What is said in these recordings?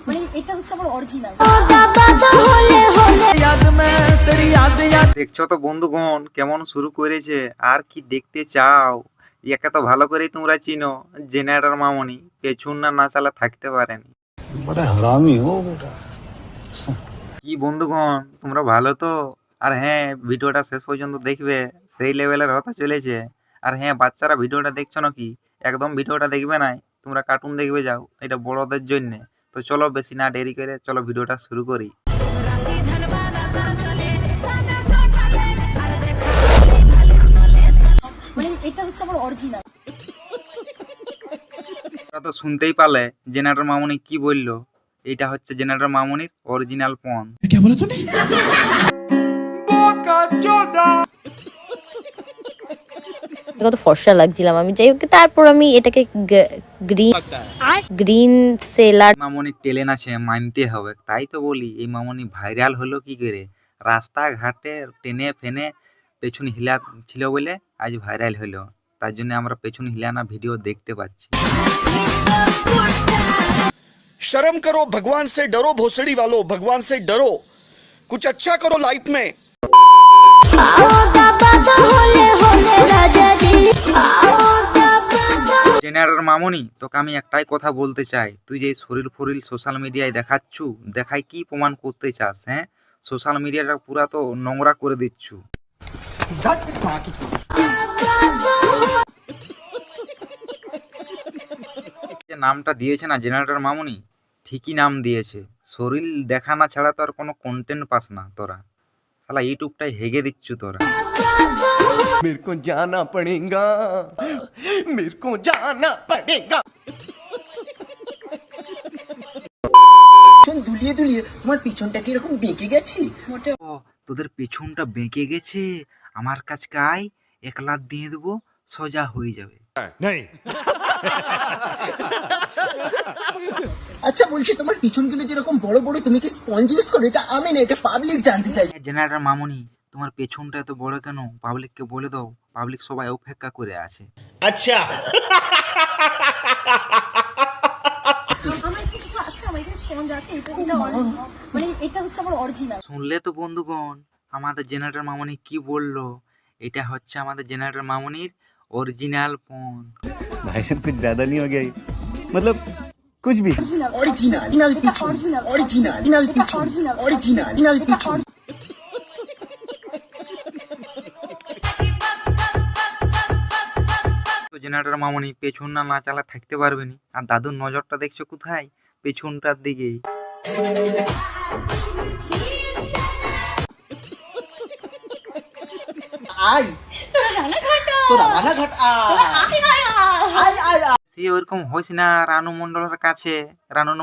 মানে এটা হচ্ছে আমার অরিজিনাল। দেখছো তো বন্ধুগণ কেমন শুরু করেছে, আর কি দেখতে চাও? একে তো ভালো করেই তোমরা চিনো, জেনারেটর মামনি পেছন না চালা থাকতে পারেনি। बड़ा हरामी हो बेटा। কি বন্ধুগণ তোমরা ভালো তো? আর হ্যাঁ, ভিডিওটা শেষ পর্যন্ত দেখবে, সেই লেভেলের হতে চলেছে। আর হ্যাঁ, বাচ্চারা ভিডিওটা দেখছো নাকি? একদম ভিডিওটা দেখবে নাই, তোমরা কার্টুন দেখবে যাও, এটা বড়দের জন্য। তো চলো বেশি না দেরি করে চলো ভিডিওটা শুরু করি। মানে এটা হচ্ছে আমার অরিজিনাল। তোমরা তো শুনতেই পারলে জেনারেটর মামনি কি বললো। এটা হচ্ছে জেনারেটর মামনির অরিজিনাল পণ। কত ফর্সা লাগছিলাম আমি, যাই হোক। তারপর আমি এটাকে গ্রিন গ্রিন সেলার মামনির ট্যালেন্ট আছে মানতে হবে, তাই তো বলি এই মামনি ভাইরাল হলো কি করে। রাস্তাঘাটে টেনে ফেনে পেছন হিলা ছিল বলে আজ ভাইরাল হলো। তার জন্য আমরা পেছন হিলানা ভিডিও দেখতে পাচ্ছি। शर्म करो, भगवान से डरो, भोसड़ी वालों, भगवान से डरो, कुछ अच्छा करो लाइफ में। জেনারেটর মামনি তোকে আমি একটাই কথা বলতে চাই, তুই যে শরীর ফরিল সোশ্যাল মিডিয়ায় দেখাচ্ছু, দেখাই কি প্রমাণ করতে চাস? হ্যাঁ, সোশ্যাল মিডিয়াটা পুরা তো নোংরা করে দিচ্ছু। যে নামটা দিয়েছে না জেনারেটর মামুনি, ঠিকই নাম দিয়েছে। শরীর দেখানা ছাড়া তো আর কোনো কন্টেন্ট পাস না তোরা। শালা ইউটিউবটাই হেগে দিচ্ছু তোরা। मेरे को जाना पड़ेगा, मेरे को जाना पड़ेगा। দুলিয়ে দুলিয়ে তোমার পিছনটা কি এরকম বেঁকে গেছে? ও, তোদের পেছনটা বেঁকে গেছে? আমার কাছে আয়, এক লাত দিয়ে দেবো, সোজা হয়ে যাবে। আচ্ছা বলছি, তোমার পিছনগুলো যেরকম বড় বড়, তুমি কি স্পঞ্জ ইউজ করো? এটা আমি না, এটা পাবলিক জানতে চাই। জেনারেটর মামুনি তোমার পেছনটা এত বড় কেন? পাবলিককে বলে দাও, পাবলিক সবাই অপেক্ষা করে আছে। अच्छा আমার এখানে কিছু আছে, আমার এখানে স্পঞ্জ আছে, এটা অরিজিনাল। মানে এটা হচ্ছে আমার অরিজিনাল। শুনলে তো বন্ধুগণ আমাদের জেনারেটর মামুনি কি বললো। এটা হচ্ছে আমাদের জেনারেটর মামুনির অরিজিনাল পণ। भाई साहब कुछ ज्यादा नहीं हो गया ये? मतलब कुछ भी। অরিজিনাল পিছন, অরিজিনাল পিছন, অরিজিনাল পিছন। তো জেনারেটর মামুনি পেছন না চালা থাকতে পারবে নি। আর দাদুর নজরটা দেখছো কোথায়? পেছনটার দিকেই। আয় তোরা রানাঘাট আয়। সে ওইরকম হইস না রানু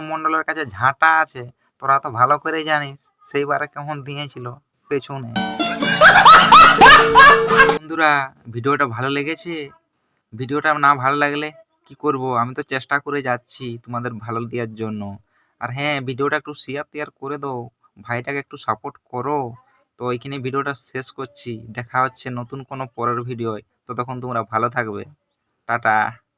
মন্ডলের কাছে ঝাঁটা আছে, তোরা তো ভালো করে জানিস সেইবারে কেমন দিয়েছিল পেছনে। বন্ধুরা ভিডিওটা ভালো লেগেছে? ভিডিওটা না ভালো লাগলে কি করব, আমি তো চেষ্টা করে যাচ্ছি তোমাদের ভালো দেওয়ার জন্য। আর হ্যাঁ, ভিডিওটা একটু শেয়ার করে দাও, ভাইটাকে একটু সাপোর্ট করো। তো এইখানে ভিডিওটা শেষ করছি, দেখা হচ্ছে নতুন কোনো পরের ভিডিও। ততক্ষণ তোমরা ভালো থাকবে, টাটা।